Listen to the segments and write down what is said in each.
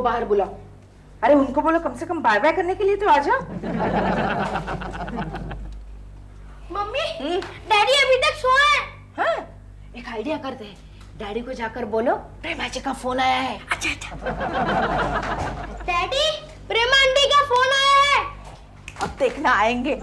बाहर बुलाओ। अरे उनको बोलो कम से कम बाय बाय करने के लिए तो आ जाओ। मम्मी, डैडी अभी तक सोए हैं। हाँ, एक आइडिया करते हैं, डैडी को जाकर बोलो प्रेमा जी का फोन आया है। अच्छा अच्छा। डैडी, प्रेमा आंटी का फोन आया है। अब देखना आएंगे।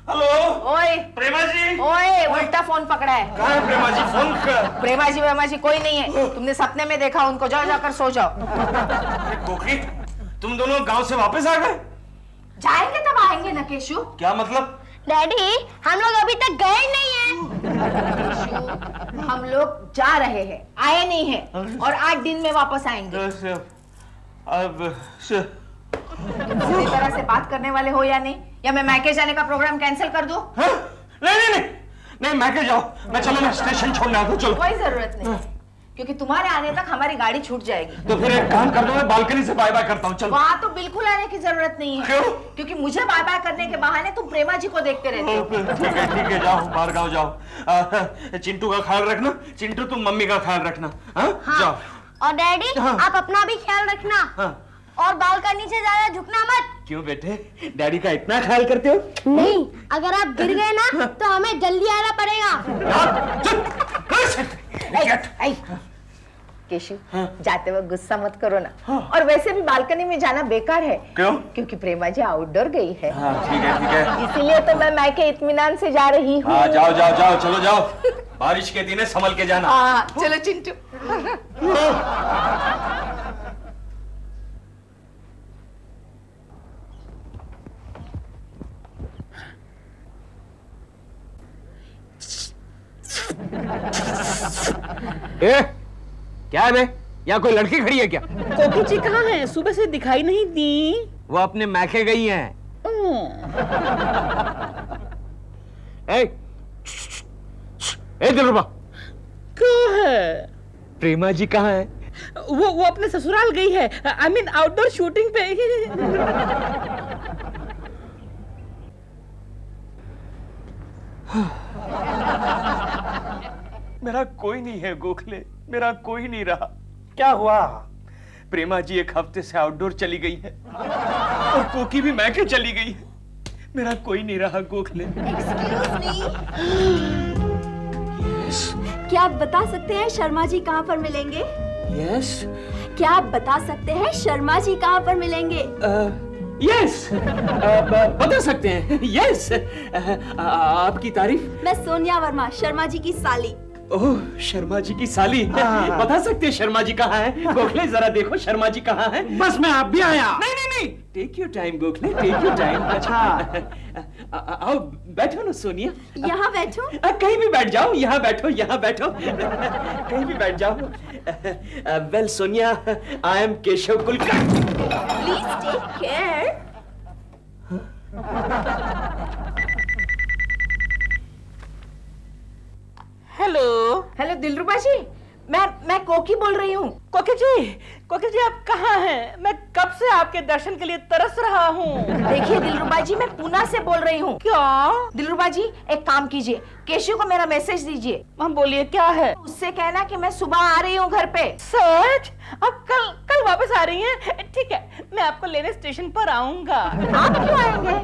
हेलो। ओए प्रेमा जी। ओए, उल्टा फोन पकड़ा है। कहाँ है प्रेमा जी? फोन कर। प्रेमा जी कोई नहीं है, तुमने सपने में देखा उनको, जाओ जाकर सो जाओ। गोखली, तुम दोनों गांव से वापस आ गए? जाएंगे तब आएंगे ना केशु। क्या मतलब? डैडी, हम लोग अभी तक गए नहीं हैं। केशु, हम लोग जा रहे हैं, आए नहीं हैं, और 8 दिन में वापस आएंगे। अब किसी तरह से बात करने वाले हो या नहीं, या मैं मैके जाने का प्रोग्राम कैंसिल कर दूं? हाँ? नहीं, मैके जाओ, मैं चलो मैं स्टेशन छोड़ने आता हूँ, चलो। कोई जरूरत नहीं, क्योंकि तुम्हारे आने तक हमारी गाड़ी छूट जाएगी। तो फिर एक काम कर दो, मैं बालकनी से बाय बाय करता हूँ, चलो। वहाँ तो बिल्कुल आने की जरूरत नहीं है। क्यों? क्योंकि मुझे बाय बाय करने के बहाने तुम प्रेमा जी को देखते रहते हो। ठीक है, जाओ, बाहर गाँव जाओ। चिंटू का ख्याल रखना, चिंटू तुम मम्मी का ख्याल रखना। हाँ? जाओ। और डैडी, आप अपना भी ख्याल रखना। हाँ। और बालकनी से ज्यादा झुकना मत। क्यों बेटे, डैडी का इतना ख्याल करते हो? नहीं, अगर आप गिर गए ना तो हमें जल्दी आना पड़ेगा। केशु, जाते वक्त गुस्सा मत करो ना। और वैसे भी बालकनी में जाना बेकार है। क्यों? क्योंकि प्रेमा जी आउटडोर गई है। हाँ, ठीक है। इसीलिए तो मैं मैके इत्मीनान से जा रही हूँ। हाँ, जाओ, चलो जाओ। बारिश के दिन है, संभल के जाना। हाँ, चलो चिंटू। क्या है बे? यहाँ कोई लड़की खड़ी है क्या? कोकी जी कहाँ हैं? सुबह से दिखाई नहीं दी। वो अपने मैके गई हैं। दिलरुबा, कहाँ है? प्रेमा जी कहाँ है? वो अपने ससुराल गई है। I mean आउटडोर शूटिंग पे। मेरा कोई नहीं है गोखले, मेरा कोई नहीं रहा। क्या हुआ? प्रेमा जी एक हफ्ते से आउटडोर चली गई है और कोकी भी मैके चली गई है। मेरा कोई नहीं रहा गोखले। क्या आप बता सकते हैं शर्मा जी कहाँ पर मिलेंगे? यस। क्या आप बता सकते हैं शर्मा जी कहाँ पर मिलेंगे? यस, बता सकते हैं। यस, आपकी तारीफ। मैं सोनिया वर्मा, शर्मा जी की साली। ओह, शर्मा जी की साली। बता सकते हैं शर्मा जी कहाँ हैं? गोखले जरा देखो शर्मा जी कहाँ हैं। बस मैं आप भी आया। नहीं, take your time Gokhale, take your time. अच्छा, आओ बैठो ना सोनिया। यहाँ बैठो? कहीं भी बैठ जाओ, यहाँ बैठो, कहीं भी बैठ जाओ। Well Sonia, I am Keshav Kulkarni. Please take care. Hello Dilruba ji, मैं कोकी बोल रही हूँ। कोकी जी आप कहाँ हैं? मैं कब से आपके दर्शन के लिए तरस रहा हूँ। देखिए दिलरुबा जी, मैं पूना से बोल रही हूँ। क्या? दिलरुबा जी एक काम कीजिए, केशु को मेरा मैसेज दीजिए। हम बोलिए क्या है? उससे कहना कि मैं सुबह आ रही हूँ घर पे। सच? आप कल वापस आ रही हैं? ठीक है, मैं आपको लेने स्टेशन पर आऊंगा। आप क्यों आएंगे?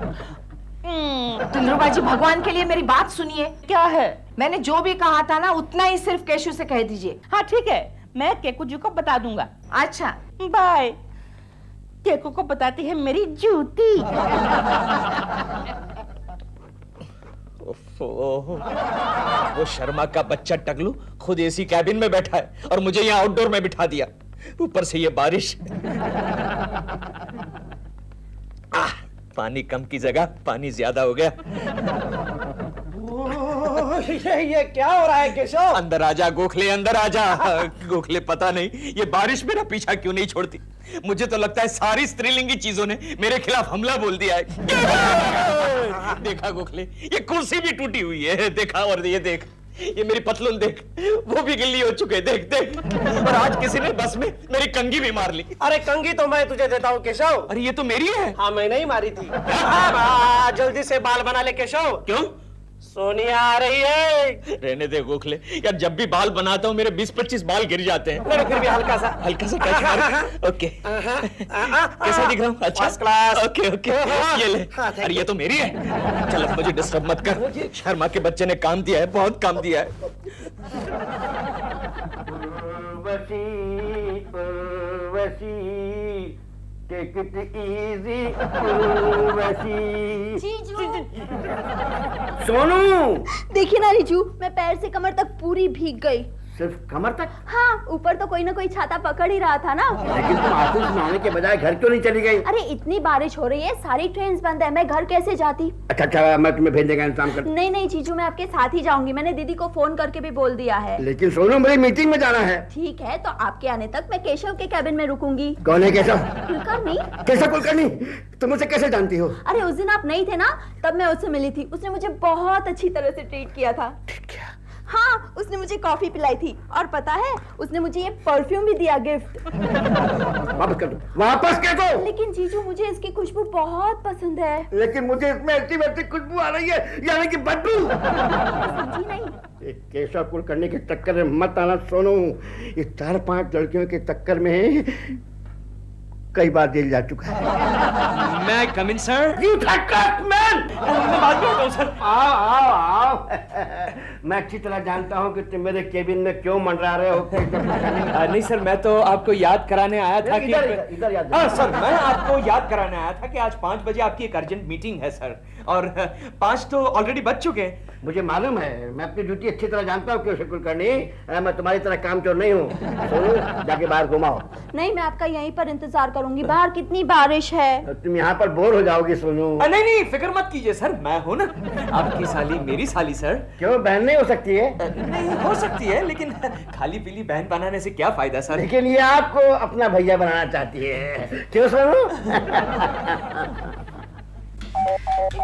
दिलरुबा जी भगवान के लिए मेरी बात सुनिए। क्या है? मैंने जो भी कहा था ना उतना ही सिर्फ केशु से कह दीजिए। हाँ ठीक है, मैं केकू जी को बता दूंगा। अच्छा बाय। केकू को बताती है मेरी जूती। वो शर्मा का बच्चा टकलू खुद एसी कैबिन में बैठा है और मुझे यहाँ आउटडोर में बिठा दिया, ऊपर से ये बारिश। पानी कम की जगह पानी ज्यादा हो गया। ये क्या हो रहा है केशव? अंदर आजा गोखले, अंदर आजा। गोखले पता नहीं ये बारिश मेरा पीछा क्यों नहीं छोड़ती। मुझे तो लगता है सारी स्त्रीलिंगी चीजों ने मेरे खिलाफ हमला बोल दिया है। देखा गोखले, ये कुर्सी भी टूटी हुई है, देखा, और ये देख, ये मेरी पतलून देख, वो भी गिल्ली हो चुके, देख। और आज किसी ने बस में मेरी कंघी भी मार ली। अरे कंघी तो मैं तुझे देता हूँ केशव। अरे ये तो मेरी है। हाँ मैंने ही मारी थी। जल्दी से बाल बना ले केशव। क्यों? सोनिया आ रही है। रहने दे गोखले, यार जब भी बाल बनाता हूँ मेरे 20-25 बाल गिर जाते हैं। नहीं, फिर भी हल्का सा ओके। कैसा दिख रहा हूँ? अच्छा, फर्स्ट क्लास। ओके ओके, ये ले। अरे ये तो मेरी है। चल अब मुझे डिस्टर्ब मत कर। शर्मा के बच्चे ने काम दिया है, बहुत काम दिया है। टेक इट इजी जीजू सोनू, देखिए ना रिजू, मैं पैर से कमर तक पूरी भीग गई। सिर्फ कमर तक? हाँ, ऊपर तो कोई ना कोई छाता पकड़ ही रहा था ना। लेकिन तुम ऑफिस में आने के बजाय घर क्यों नहीं चली गई? अरे इतनी बारिश हो रही है, सारी ट्रेन्स बंद है, मैं घर कैसे जाती? अच्छा, मैं तुम्हें भेजने का इंतजाम कर। नहीं जीजू, मैं आपके साथ ही जाऊंगी। मैंने दीदी को फोन करके भी बोल दिया है। लेकिन सोनू, मुझे मीटिंग में जाना है। ठीक है, तो आपके आने तक मैं केशव के कैबिन में रुकूंगी। कौन है केशव? कुलकर्णी। केशव कुलकर्णी? तुम उसे कैसे जानती हो? अरे उस दिन आप नहीं थे ना, तब मैं उससे मिली थी। उसने मुझे बहुत अच्छी तरह से ट्रीट किया था। हाँ, उसने मुझे कॉफी पिलाई थी, और पता है उसने मुझे ये परफ्यूम भी दिया गिफ्ट। वापस कर दो, वापस कर दो। लेकिन जीजू, मुझे इसकी खुशबू बहुत पसंद है। लेकिन मुझे इसमें ऐसी खुशबू आ रही है, यानी कि बदबू। समझी नहीं? केशव कुलकर्णी के चक्कर में मत आना सोनू। ये 4-5 लड़कियों के चक्कर में कई बार दिल जा चुका है। मैं कम इन सर? You man! मैं बात करता हूँ सर। आओ। मैं अच्छी तरह जानता हूँ कि तुम मेरे केबिन में क्यों मंडरा रहे हो। नहीं सर, मैं तो आपको याद कराने आया था कि इधर याद। हाँ सर, मैं आपको याद कराने आया था कि आज 5 बजे आपकी एक अर्जेंट मीटिंग है सर, और 5 तो ऑलरेडी बज चुके हैं। मुझे मालूम है, मैं अपनी ड्यूटी अच्छी तरह जानता हूँ केशव कुलकर्णी। मैं तुम्हारी तरह कामचोर नहीं हूँ। सोनू, जाके बाहर घुमाओ। नहीं, मैं आपका यहीं पर इंतजार करूंगी। बाहर कितनी बारिश है। तुम यहाँ पर बोर हो जाओगी सोनू। नहीं, फिक्र मत कीजिए सर, मैं हूँ ना। आपकी साली मेरी साली सर। क्यों, बहन नहीं हो सकती है? नहीं हो सकती है, लेकिन खाली पीली बहन बनाने से क्या फायदा सर? लेकिन ये आपको अपना भैया बनाना चाहती है, क्यों सोनू?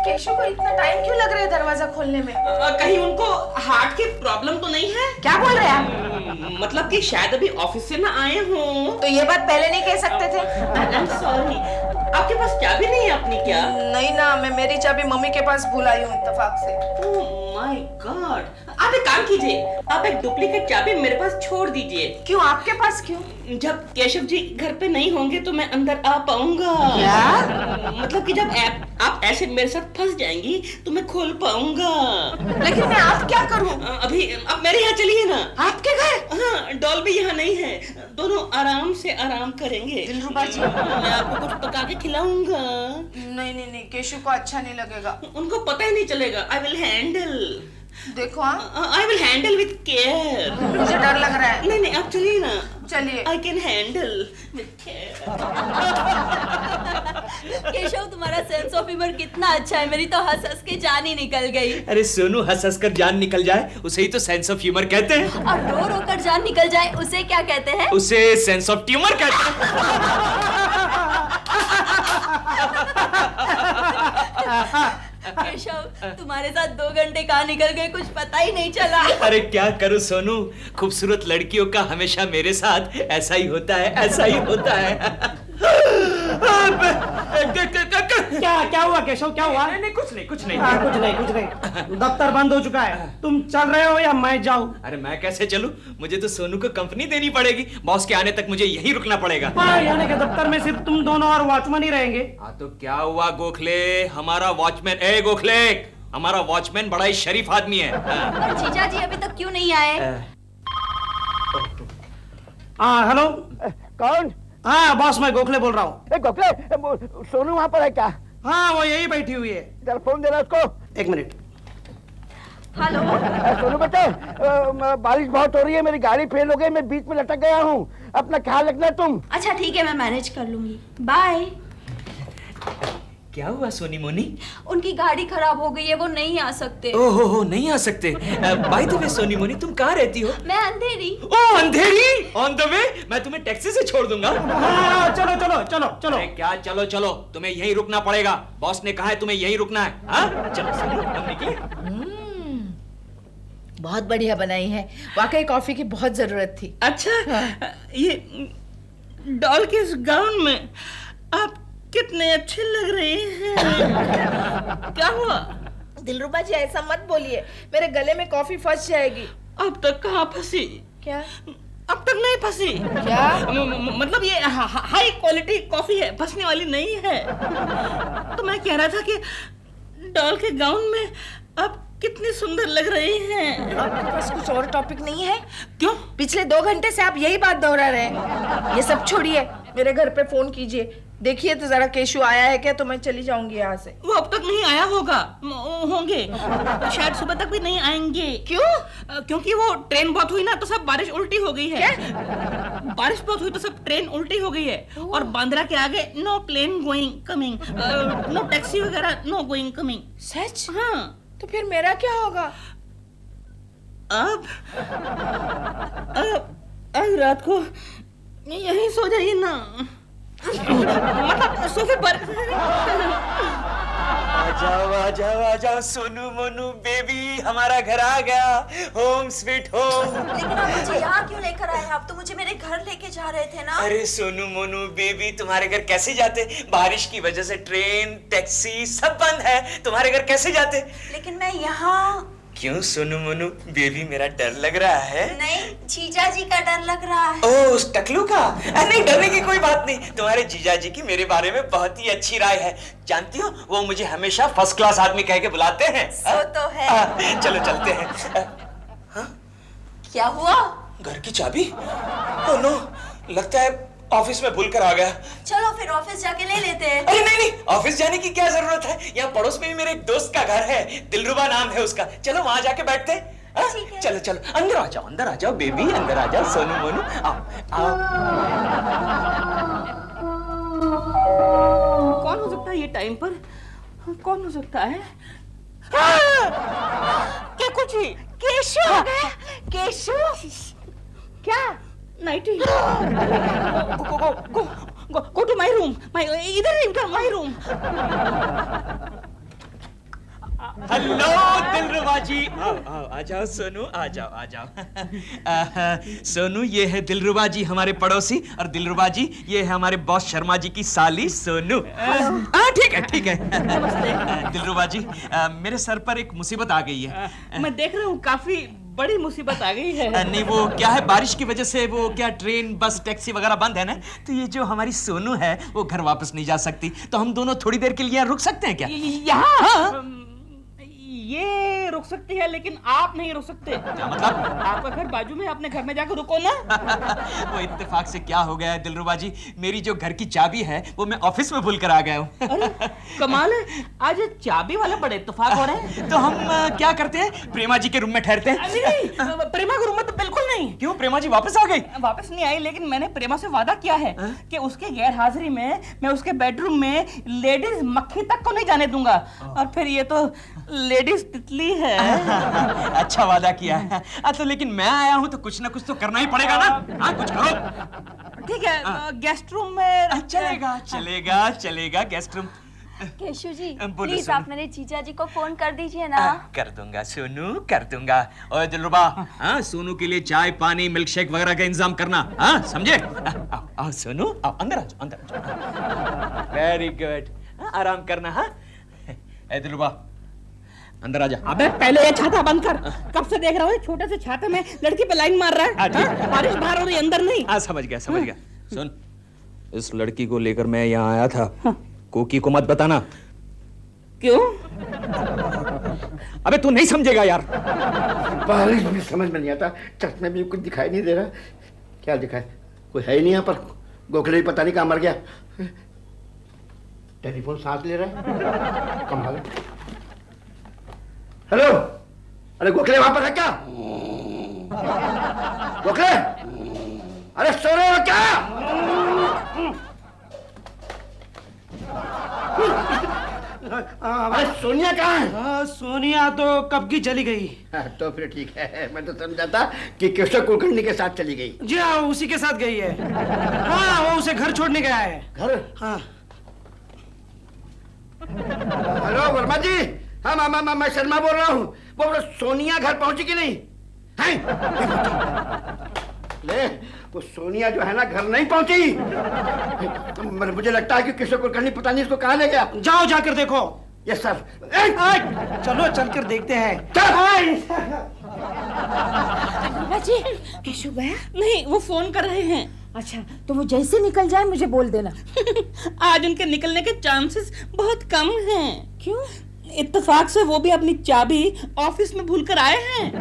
केशव को इतना टाइम क्यों लग रहा है दरवाजा खोलने में? कहीं उनको हार्ट की प्रॉब्लम तो नहीं है? क्या बोल रहे हैं आप? मतलब कि शायद अभी ऑफिस से ना आए हों। तो ये बात पहले नहीं कह सकते थे? आई एम सॉरी, आपके पास चाबी नहीं है अपनी क्या? नहीं ना, मैं मेरी चाबी मम्मी के पास भूल आई हूँ इत्तेफाक से। ओह माय गॉड, आप एक काम कीजिए, आप एक डुप्लीकेट चाबी मेरे पास छोड़ दीजिए। क्यों, आपके पास क्यों? जब केशव जी घर पे नहीं होंगे तो मैं अंदर आ पाऊंगा। क्या? मतलब कि जब आप ऐसे मेरे साथ फंस जाएंगी तो मैं खोल पाऊंगा। लेकिन मैं आप क्या करूं? अभी अब मेरे यहाँ चलिए ना। आपके घर? हाँ, डॉल भी यहाँ नहीं है, दोनों आराम से आराम करेंगे। दिलरुबा जी, मैं आपको कुछ पका के खिलाऊंगा। नहीं, केशव को अच्छा नहीं लगेगा। उनको पता ही नहीं चलेगा। आई विल हैंडल। देखो, हाँ, आई विल हैंडल विद केयर। मुझे डर लग रहा है। नहीं, आप चलिए ना। चलिए। I can handle with care. Keshav, तुम्हारा सेंस ऑफ ह्यूमर कितना अच्छा है, मेरी तो हंस हंस के जान ही निकल गई। अरे सोनू, हंस हंस कर जान निकल जाए उसे ही तो सेंस ऑफ ह्यूमर कहते हैं। और रो रो कर जान निकल जाए उसे क्या कहते हैं? उसे सेंस ऑफ ट्यूमर कहते हैं। केशव, तुम्हारे साथ 2 घंटे कहाँ निकल गए कुछ पता ही नहीं चला। अरे क्या करूं सोनू, खूबसूरत लड़कियों का हमेशा मेरे साथ ऐसा ही होता है, ऐसा ही होता है। क्या हुआ केशव, क्या हुआ? नहीं, कुछ नहीं। कुछ नहीं। दफ्तर बंद हो चुका है, तुम चल रहे हो या मैं जाऊं? अरे मैं कैसे चलूं? मुझे तो सोनू को कंपनी देनी पड़ेगी। बॉस के आने तक मुझे यहीं रुकना पड़ेगा। यानी कि दफ्तर में सिर्फ तुम दोनों और वॉचमैन ही रहेंगे? हाँ तो क्या हुआ गोखले, हमारा वॉचमैन गोखले, हमारा वॉचमैन बड़ा ही शरीफ आदमी है। और जीजा जी अभी तक क्यों नहीं आए? हाँ, हेलो। कौन? हाँ बॉस, मैं गोखले बोल रहा हूँ। गोखले, सोनू वहाँ पर है क्या? हाँ, वो यही बैठी हुई है। जरा फोन देना उसको। 1 मिनट। हेलो। सोनू बेटा, बारिश बहुत हो रही है, मेरी गाड़ी फेल हो गई, मैं बीच में लटक गया हूँ, अपना ख्याल रखना तुम। अच्छा ठीक है, मैं मैनेज कर लूंगी, बाय। क्या हुआ सोनी मोनी? उनकी गाड़ी खराब हो गई है, वो नहीं आ सकते। ओहो, नहीं आ सकते। By the way Soni Moni, तुम कहाँ रहती हो? मैं अंधेरी। ओह अंधेरी, ऑन द वे, मैं तुम्हें टैक्सी से छोड़ दूंगा। चलो चलो चलो चलो। क्या चलो चलो, तुम्हें यहीं रुकना पड़ेगा, बॉस ने कहा है तुम्हें यहीं रुकना है। हाँ चलो सोनी, हम निकले। बहुत बढ़िया बनाई है, वाकई कॉफी की बहुत जरूरत थी। अच्छा, ये डॉल के इस गाउन में आप कितने अच्छे लग रहे हैं। क्या हुआ? दिलरुबा जी ऐसा मत बोलिए, मेरे गले में कॉफी फंस जाएगी। अब तक कहाँ फंसी? क्या? अब तक नहीं फंसी। क्या? मतलब ये हाई क्वालिटी कॉफी है, फंसने वाली नहीं है। तो मैं कह रहा था कि डॉल के गाउन में अब कितनी सुंदर लग रही हैं। आपके पास कुछ और टॉपिक नहीं है? क्यों? पिछले 2 घंटे से आप यही बात दोहरा रहे हैं। ये सब छोड़िए, मेरे घर पे फोन कीजिए, देखिए तो जरा केशु आया है क्या, तो मैं चली जाऊंगी यहाँ से। वो अब तक नहीं आया होगा, होंगे शायद सुबह तक भी नहीं आएंगे। क्यों? क्योंकि वो ट्रेन बहुत हुई ना तो सब बारिश उल्टी हो गई है। बारिश बहुत हुई तो सब ट्रेन उल्टी हो गई है। और बांद्रा के आगे no plane going coming, no taxi वगैरह, नो गोइंग कमिंग। सच? हाँ। तो फिर मेरा क्या होगा? अब रात को यहीं सो जाइए ना, मतलब सोफे पर। आ जाओ सोनू मोनू बेबी, हमारा घर आ गया, होम स्वीट होम। लेकिन आप मुझे यहाँ क्यों लेकर आए? आप तो मुझे मेरे घर लेके जा रहे थे ना। अरे सोनू मोनू बेबी, तुम्हारे घर कैसे जाते? बारिश की वजह से ट्रेन टैक्सी सब बंद है, तुम्हारे घर कैसे जाते? लेकिन मैं यहाँ। क्यों सोनू मोनू बेबी, मेरा डर लग रहा है? नहीं, जीजा जी का डर लग रहा है। ओ, उस टकलू का? नहीं, डरने की कोई बात नहीं। तुम्हारे जीजा जी की मेरे बारे में बहुत ही अच्छी राय है। जानती हो, वो मुझे हमेशा फर्स्ट क्लास आदमी कह के बुलाते हैं। सो तो है। चलो चलते हैं। क्या हुआ? घर की चाबी? ओह नो, लगता है ऑफिस में भूल कर आ गया। चलो फिर ऑफिस जाके ले लेते हैं। अरे नहीं, ऑफिस जाने की क्या जरूरत है? यहाँ पड़ोस में भी मेरे एक दोस्त का घर है, दिलरुबा नाम है उसका। चलो वहां जाके बैठते हैं। ठीक है। चलो चलो, अंदर आ जाओ बेबी, अंदर आ जाओ सोनू मोनू, आओ। कौन हो सकता है ये टाइम पर? कौन हो सकता है? क्या कुछ ही? केशु आ गया। केशु? क्या? Nightie. Go to my room. इधर इनका my room. Hello Dilruba ji, आओ आ जाओ सोनू, आ जाओ। सोनू, ये है दिलरुबा जी हमारे पड़ोसी, और दिलरुबा जी ये है हमारे बॉस शर्मा जी की साली सोनू। ठीक है। दिलरुबा जी, मेरे सर पर एक मुसीबत आ गई है। मैं देख रहा हूँ काफी बड़ी मुसीबत आ गई है। नहीं, वो क्या है, बारिश की वजह से वो क्या ट्रेन बस टैक्सी वगैरह बंद है ना, तो ये जो हमारी सोनू है वो घर वापस नहीं जा सकती, तो हम दोनों थोड़ी देर के लिए यहाँ रुक सकते हैं क्या? यहाँ ये रुक सकती है, लेकिन आप नहीं रुक सकते। क्या मतलब? आपका घर बाजू में, अपने घर में जाकर रुको ना। वो इत्तेफाक से क्या हो गया है दिलरुबा जी, मेरी जो घर की चाबी है वो मैं ऑफिस में भूल कर आ गया हूँ। अरे कमाल है, आज ये चाबी वाले बड़े इत्तेफाक हो रहे हैं। तो हम क्या करते हैं, प्रेमा जी के रूम में ठहरते हैं। नहीं, प्रेमा के रूम में तो बिल्कुल नहीं। क्यों, प्रेमा जी वापस आ गई? वापस नहीं आई, लेकिन मैंने प्रेमा से वादा किया है कि उसके गैर हाजिरी में मैं उसके बेडरूम में लेडीज मक्खी तक को नहीं जाने दूंगा। और फिर ये तो लेडीज तितली है। अच्छा वादा किया है। तो लेकिन मैं आया हूँ तो कुछ ना कुछ तो करना ही पड़ेगा ना। हाँ, कुछ करो। ठीक है, गेस्ट रूम में चलेगा गेस्ट रूम। केशु जी, बोलो प्लीज सोनू। आप मेरे जीजा जी को फोन कर दीजिए ना। कर दूंगा सोनू, कर दूंगा। और दिलरुबा, हाँ, सोनू के लिए चाय पानी मिल्क शेक वगैरह का इंतजाम करना, हाँ, समझे? आओ सोनू, आओ, अंदर आ जाओ। वेरी गुड, आराम करना। हाँ दिलरुबा, अंदर आ जा। अबे पहले ये छाता बंद कर। कब से देख रहा हूँ छोटे से छाते में लड़की पे लाइन मार रहा है। हाँ? बारिश बाहर हो रही, अंदर नहीं। हाँ, समझ गया। सुन, इस लड़की को लेकर मैं यहाँ आया था। कोकी को मत बताना। क्यों? अबे तू नहीं समझेगा यार। बारिश भी समझ में नहीं आता, चश्मे में कुछ दिखाई नहीं दे रहा। क्या दिखाए? कोई है ही नहीं यहाँ पर। गोखले भी पता नहीं कहाँ मर गया। टेलीफोन सांस ले रहा है। कमाल है। हेलो, अरे गोखले वहां पर है क्या? गोखले, अरे सो रहे हो क्या? अरे सोनिया कहाँ है? सोनिया तो कब की चली गई। तो फिर ठीक है, मैं तो समझा था कि केशव कुलकर्णी के साथ चली गई। जी हाँ, उसी के साथ गई है। हाँ, वो उसे घर छोड़ने गया है। घर? हाँ। हेलो वर्मा जी, हाँ मैं शर्मा बोल रहा हूँ। वो सोनिया घर पहुंची कि नहीं है? ले, वो सोनिया जो है ना घर नहीं पहुंची। मुझे लगता है कि किशोर कुलकर्णी पता नहीं इसको कहाँ ले गया। जाओ जाकर देखो। Yes sir. चलो चलकर देखते हैं। जी केशव गया? नहीं, वो फोन कर रहे हैं। अच्छा, तो वो जैसे निकल जाए मुझे बोल देना। आज उनके निकलने के चांसेस बहुत कम हैं। क्यों? इत्तेफाक से वो भी अपनी चाबी ऑफिस में भूल कर आए हैं।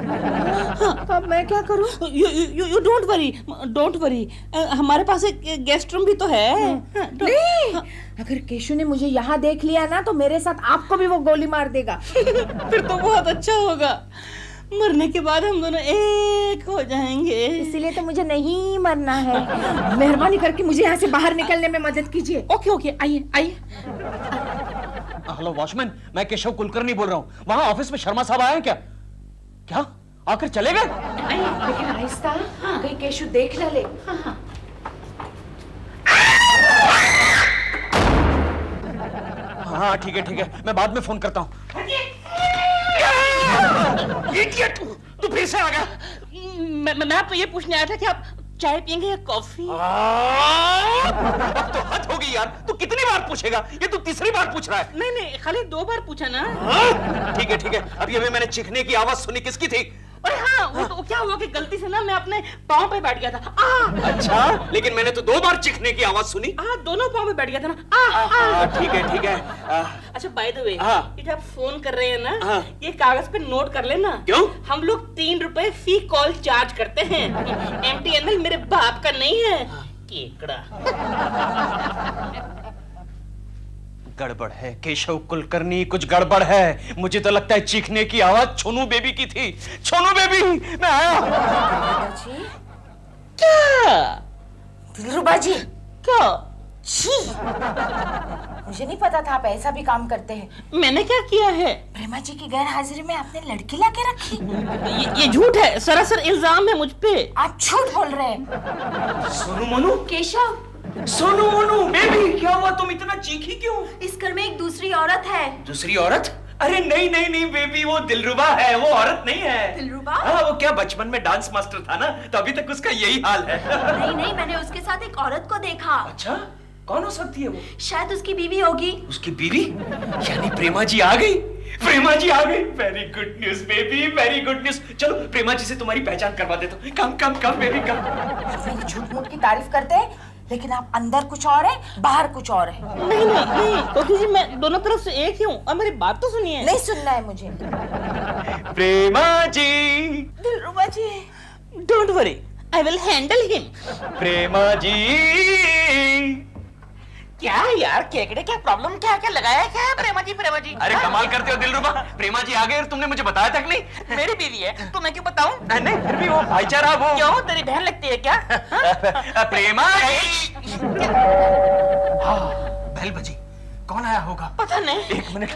तो अब मैं क्या करूं? यू डोंट वरी, हमारे पास एक गेस्ट रूम भी तो है। नहीं, अगर केशव ने मुझे यहाँ देख लिया ना तो मेरे साथ आपको भी वो गोली मार देगा। फिर तो बहुत अच्छा होगा, मरने के बाद हम दोनों एक हो जाएंगे। इसीलिए तो मुझे नहीं मरना है। मेहरबानी करके मुझे यहाँ से बाहर निकलने में मदद कीजिए। ओके, आइए आइए। हेलो वॉचमैन, मैं केशव कुलकर्णी बोल रहा हूँ। वहाँ ऑफिस में शर्मा साहब आए हैं क्या? क्या आकर चले गए? लेकिन आहिस्ता, कहीं केशव देख न ले। हाँ ठीक है, मैं बाद में फोन करता हूँ। इडियट, तू फिर से आ गया। मैं आपको ये पूछने आया था कि आप चाय पियेंगे या कॉफी? अब तो हद हो गई यार, तू कितनी बार पूछेगा? ये तू तीसरी बार पूछ रहा है। नहीं, खाली 2 बार पूछा ना। ठीक है, अभी मैंने चीखने की आवाज सुनी, किसकी थी? अरे हाँ, वो तो क्या हुआ कि गलती से ना मैं अपने पाँव पे बैठ गया था। अच्छा, लेकिन मैंने तो 2 बार चीखने की आवाज सुनी। दोनों पाँव पे बैठ गया था ना। ठीक है। अच्छा, बाय द वे, ये आप फोन कर रहे हैं ना, ये कागज पे नोट कर लेना। क्यों? हम लोग 3 रुपए फी कॉल चार्ज करते हैं। MTNL मेरे बाप का नहीं है। केकड़ा। गड़बड़ है केशव कुलकर्णी, कुछ गड़बड़ है। मुझे तो लगता है चीखने की आवाज छोनू बेबी की थी। छोनू बेबी, मैं आया। क्या? दिलरुबा जी, क्या? छी, मुझे नहीं पता था आप ऐसा भी काम करते हैं। मैंने क्या किया है? प्रेमा जी की गैर हाजिरी में आपने लड़की लाके रखी। ये झूठ है, सरासर इल्जाम है मुझ पे। आप झूठ बोल रहे हैं। सोनू मोनू, केशव, सोनू मोनू बेबी, क्या हुआ? तुम इतना चीखी क्यों? इस घर में एक दूसरी औरत है। दूसरी औरत? अरे नहीं बेबी, वो दिलरुबा है, वो औरत नहीं है। दिलरुबा? हाँ, वो क्या बचपन में डांस मास्टर था ना, तो अभी तक उसका यही हाल है। नहीं, मैंने उसके साथ एक औरत को देखा। अच्छा, कौन हो सकती है वो? शायद उसकी बीवी होगी। उसकी बीवी? यानी प्रेमा जी आ गई। प्रेमा जी आ गई। Very good news baby, very good news. चलो प्रेमा जी से तुम्हारी पहचान करवा देता हूँ। कम बेबी कम। आप झूठ मूठ की तारीफ करते हैं, लेकिन आप अंदर कुछ और है, बाहर कुछ और है। नहीं, कोकी जी, मैं दोनों तरफ से एक ही हूँ। अब मेरी बात तो सुनिए। नहीं सुनना है मुझे। Prema ji, Dilruba ji, don't worry, I will handle him. Prema ji. क्या यार, केकड़े, क्या प्रॉब्लम, क्या लगाया है क्या? प्रेमा जी। अरे कमाल करते हो दिलरुबा, प्रेमा जी आ गए और तुमने मुझे बताया तक नहीं। मेरी बीवी है तो मैं क्यों बताऊं? नहीं, फिर भी वो भाईचारा वो। क्यों, तेरी बहन लगती है क्या? प्रेमा जी। बेल बजी, कौन आया होगा? पता नहीं। 1 मिनट।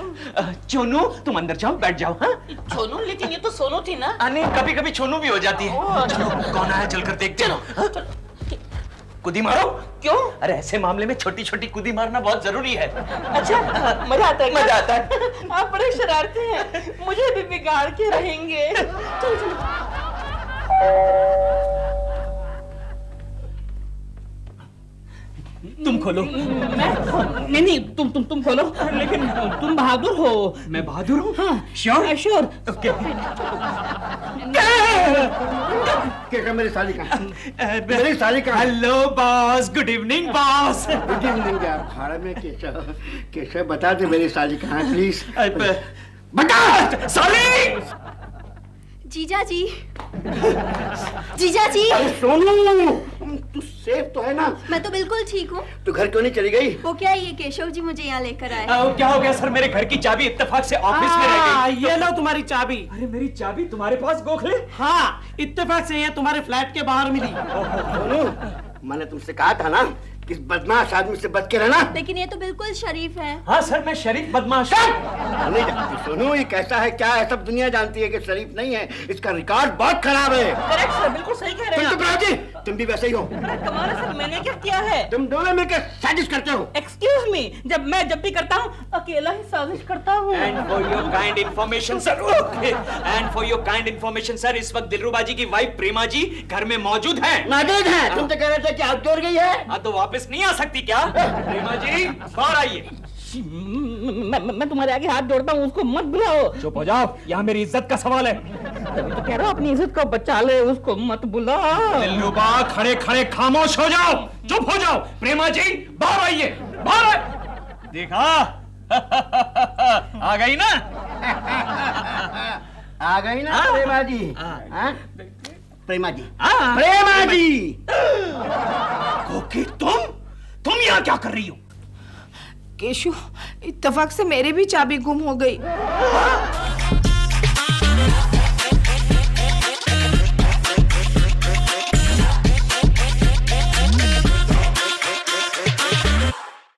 चोनू, तुम अंदर जाओ, बैठ जाओ। हाँ, छोनू, लेकिन ये तो सोनू थी ना। नहीं, कभी छोनू भी हो जाती है। चलो, कौन आया चलकर देखते हैं। कुदी मारो। क्यों? अरे ऐसे मामले में छोटी कुदी मारना बहुत जरूरी है। अच्छा, मजा आता है क्या? मजा आता है। आप बड़े शरारती हैं, मुझे भी बिगाड़ के रहेंगे। चलो। तुम खोलो। नहीं, तुम खोलो। लेकिन तुम बहादुर हो। मैं बहादुर हूँ? हाँ, श्योर। ओके। क्या मेरी साली कहाँ? मेरी साली कहाँ? Hello boss, good evening boss. Good evening यार। भाड़ा में केशव बता दे मेरी साली कहाँ है प्लीज। बता साली। जीजा जी। अरे सोनू, तू सेफ तो है ना? मैं तो बिल्कुल ठीक हूँ। तू घर क्यों नहीं चली गई? वो क्या, ये केशव जी मुझे यहाँ लेकर आए। क्या हो गया सर? मेरे घर की चाबी इत्तेफाक से ऑफिस में रह गई। ये लो तुम्हारी चाबी। अरे मेरी चाबी तुम्हारे पास गोखले? हाँ, इत्तेफाक से ये तुम्हारे फ्लैट के बाहर मिली। सोनू, मैंने तुमसे कहा था ना, इस बदमाश आदमी से बच के रहना। लेकिन ये तो बिल्कुल शरीफ है। हाँ सर, मैं शरीफ बदमाश। नहीं जानती सोनू, ये कैसा है, क्या है, सब दुनिया जानती है कि शरीफ नहीं है। इसका रिकॉर्ड बहुत खराब है। करेक्ट सर, बिल्कुल सही कह रहे हैं तुम आप। जी, तुम भी वैसे ही हो। अरे कमाल है सर, मैंने क्या किया है? तुम दोनों मिलकर साजिश करते हो। एक्सक्यूज मी, जब भी करता हूँ अकेला ही साजिश करता हूँ। And for your kind information, sir, okay. And for your kind information, sir, इस वक्त दिलरुबा जी की वाइफ प्रेमा जी घर में मौजूद हैं। मौजूद है? तुम तो कह रहे थे कि आउटडोर गई है। हाँ, तो वापस नहीं आ सकती क्या? प्रेमा जी, बाहर आइए। मैं तुम्हारे आगे हाथ जोड़ता हूँ, उसको मत बुलाओ। चुप हो जाओ, यहाँ मेरी इज्जत का सवाल है। तभी तो कह रहा हूँ अपनी इज्जत को बचा ले, उसको मत बुलाओ। दिलरुबा, खड़े खड़े खामोश हो जाओ, चुप हो जाओ। प्रेमा जी बाहर आइए, बाहर आइए। देखा आ गई ना? आ गई ना प्रेमा जी? हाँ? प्रेमा जी, हाँ। प्रेमा जी, कोकी तुम यहाँ क्या कर रही हो? केशु, इत्तेफाक से मेरी भी चाबी गुम हो गई।